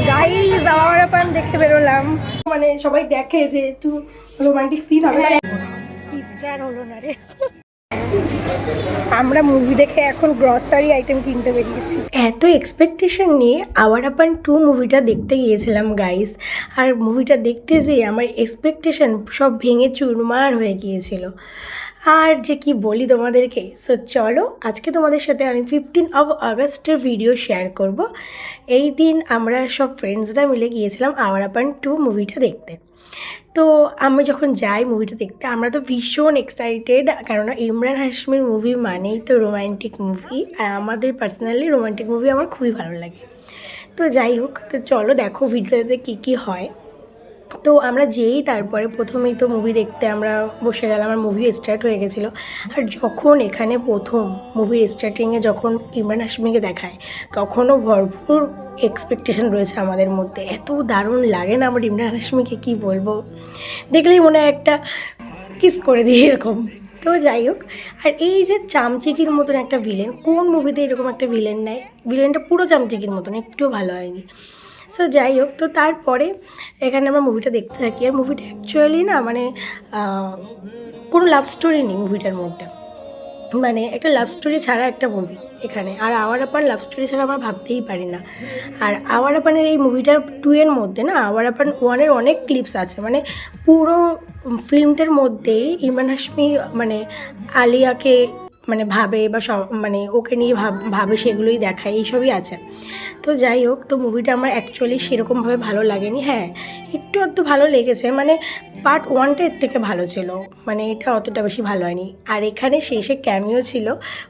Guys hour আপান দেখে বেরোলাম, মানে সবাই দেখে যে একটু রোমান্টিক সিন হবে, কি স্টার হলো না রে। আমরা মুভি দেখে এখন গ্রসারি আইটেম কিনতে বেরিয়েছি। এত এক্সপেকটেশন নিয়ে আওয়ার আপান 2 মুভিটা দেখতে গিয়েছিলাম গাইস, আর মুভিটা দেখতে যেয়ে আমার এক্সপেকটেশন সব ভেঙে চুরমার হয়ে গিয়েছিল। আর যে কি বলি তোমাদেরকে, সো চলো আজকে তোমাদের সাথে আমি 15 আগস্টের ভিডিও শেয়ার করব। এই দিন আমরা সব ফ্রেন্ডসরা মিলে গিয়েছিলাম আওয়ার আপান 2 মুভিটা দেখতে। তো আমি যখন যাই মুভিটা দেখতে, আমরা তো ভীষণ এক্সাইটেড, কেননা ইমরান হাশমির মুভি মানেই তো রোমান্টিক মুভি, আর আমাদের পার্সোনালি রোমান্টিক মুভি আমার খুবই ভালো লাগে। তো যাই হোক, তো চলো দেখো ভিডিওতে কী কী হয়। তো আমরা যেই তারপরে প্রথমেই তো মুভি দেখতে আমরা বসে গেলাম, আমার মুভি স্টার্ট হয়ে গেছিলো। আর যখন এখানে প্রথম মুভির স্টার্টিংয়ে যখন ইমরান হাশমিকে দেখায়, তখনও ভরপুর এক্সপেকটেশন রয়েছে আমাদের মধ্যে। এত দারুণ লাগে না আমার ইমরান হাশমিকে, কী বলবো, দেখলেই মনে হয় একটা কিস করে দিই এরকম। তো যাই হোক, আর এই যে চামচিকির মতন একটা ভিলেন, কোন মুভিতে এরকম একটা ভিলেন নেয়? ভিলেনটা পুরো চামচিকির মতন, একটুও ভালো হয়নি। সো যাই হোক, তো তারপরে এখানে আমরা মুভিটা দেখতে থাকি। আর মুভিটা অ্যাকচুয়ালি না মানে কোনো লাভ স্টোরি নেই মুভিটার মধ্যে, মানে একটা লাভ স্টোরি ছাড়া একটা মুভি এখানে। আর আওয়ার আপান লাভ স্টোরি ছাড়া আমরা ভাবতেই পারি না। আর আওয়ার আপানের এই মুভিটার 2 এর মধ্যে না আওয়ার আপান 1 এর অনেক ক্লিপস আছে, মানে পুরো ফিল্মটার মধ্যেই ইমরান হাশমি মানে আলিয়াকে মানে ভাবে বা মানে ওকে নিয়ে ভাবে সেগুলোই দেখায়, এইসবই আছে। তো যাই হোক, তো মুভিটা আমার অ্যাকচুয়ালি সেরকমভাবে ভালো লাগেনি। হ্যাঁ, একটু আধটু ভালো লেগেছে, মানে পার্ট 1টা এর থেকে ভালো ছিল, মানে এটা অতটা বেশি ভালো হয়নি। আর এখানে শেষে ক্যামিও ছিল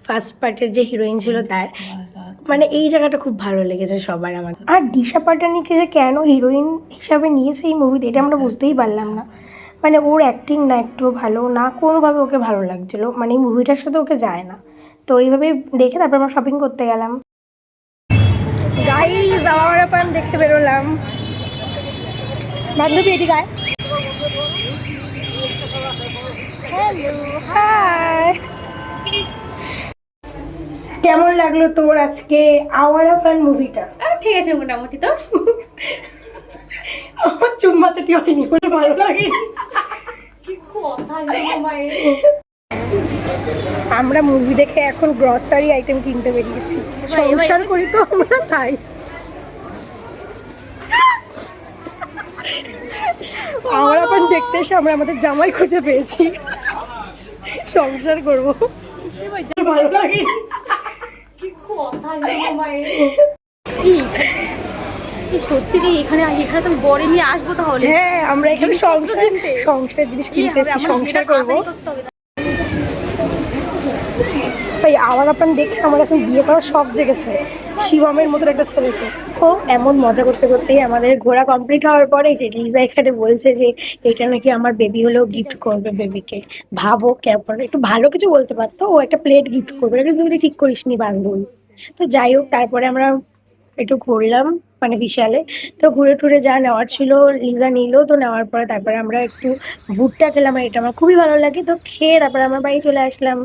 ফার্স্ট পার্টের যে হিরোইন ছিল তার, মানে এই জায়গাটা খুব ভালো লেগেছে সবার আমার। আর দিশা পাটানিকে যে কেন হিরোইন হিসাবে নিয়েছে এই মুভিতে, এটা আমরা বুঝতেই পারলাম না। মানে ওর অ্যাক্টিং না একটুও ভালো না, কোনোভাবে ওকে ভালো লাগছিলো, মানে এই মুভিটার সাথে ওকে যায় না। তো এইভাবে দেখে তারপর আমরা শপিং করতে গেলাম। গাইস আওয়ার আপান দেখে বেরোলাম। বান্ধবী এদিকে আয়। Hello, hi. কেমন লাগলো তোর আজকে আওয়ার আপান মুভিটা? ঠিক আছে মোটামুটি। তো আমার চুম্মাচাটি হয়নি, বলে ভালো লাগে। কি কথা মায়ের। আমরা মুভি দেখে এখন গ্রসারি আইটেম কিনতে বেরিয়েছি। সংসার করি তো আমরা, তাই আওয়ার আপান দেখতে এসে আমরা আমাদের জামাই খুঁজে পেয়েছি, সংসার করবো, ভালো লাগে। কি কথা মায়ের। সত্যি রে, এখানে এখানে তো বড় নিয়ে আসবো তাহলে। হ্যাঁ, আমরা এখানে সংসারের জিনিস কিনতে এসেছি, সংসার করবো। তাই আওয়ার আপান দেখে আমার এখন বিয়ে করার শখ জেগেছে, শিবমের মতন একটা ছেলেকে। ও এমন মজা করতে করতেই আমাদের ঘোরা কমপ্লিট হওয়ার পরে যে লিজা এখানে বলছে যে এটা নাকি আমার বেবি হলেও গিফট করবে বেবিকে। ভাবো কেমন, একটু ভালো কিছু বলতে পারতো, ও একটা প্লেট গিফট করবে, এটা কিন্তু ঠিক করিসনি বান্ধবী। তো যাই হোক, তারপরে আমরা একটু ঘুরলাম মানে বিশালে। তো ঘুরে টুরে যা নেওয়ার ছিল লিজা নিল। তো নেওয়ার পরে তারপরে আমরা একটু ভুট্টা খেলাম, আর এটা আমার খুবই ভালো লাগে। তো খেয়ে তারপরে আমরা বাড়ি চলে আসলাম।